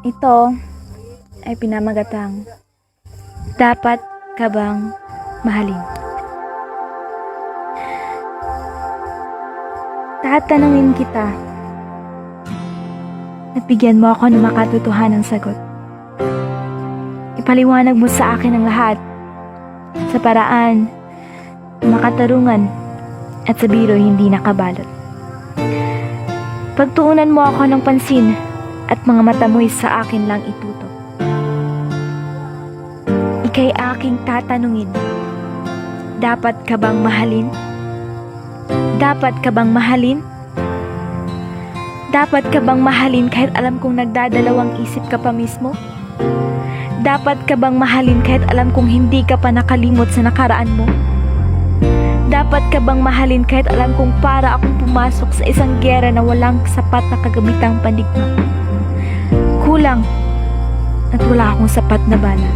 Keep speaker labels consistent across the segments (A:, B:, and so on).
A: Ito ay pinamagatang, dapat ka bang mahalin? Tatanungin kita at bigyan mo ako ng makatotohanang sagot. Ipaliwanag mo sa akin ang lahat sa paraan na makatarungan at sa biro hindi nakabalot. Pagtuunan mo ako ng pansin at mga mata mo'y sa akin lang itutok. Ika'y aking tatanungin, dapat ka bang mahalin? Dapat ka bang mahalin? Dapat ka bang mahalin kahit alam kong nagdadalawang isip ka pa mismo? Dapat ka bang mahalin kahit alam kong hindi ka pa nakalimot sa nakaraan mo? Dapat ka bang mahalin kahit alam kong para akong pumasok sa isang giyera na walang sapat na kagamitang pandigma? Kulang at wala akong sapat na bala.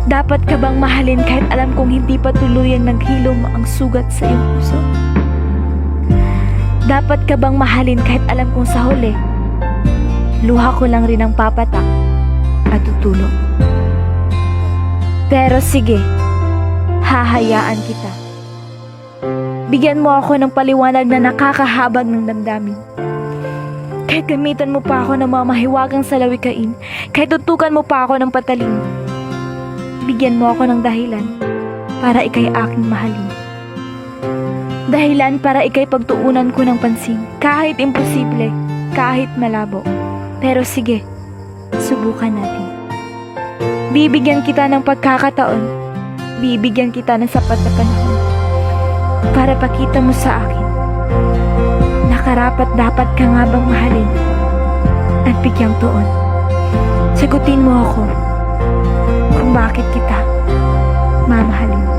A: Dapat ka bang mahalin kahit alam kong hindi pa tuluyang naghilom ang sugat sa iyong puso? Dapat ka bang mahalin kahit alam kong sa huli, luha ko lang rin ang papatak at tutulog? Pero sige, hahayaan kita. Bigyan mo ako ng paliwanag na nakakahabag ng damdamin. Kahit gamitan mo pa ako ng mga mahiwagang salawikain, kahit tutukan mo pa ako ng patalim, bigyan mo ako ng dahilan para ika'y aking mahalin. Dahilan para ika'y pagtuunan ko ng pansin, kahit imposible, kahit malabo. Pero sige, subukan natin. Bibigyan kita ng pagkakataon, bibigyan kita ng sapat na panahon para pakita mo sa akin na karapat dapat ka nga bang mahalin at bigyang tuon. Sagutin mo ako kung bakit kita mamahalin.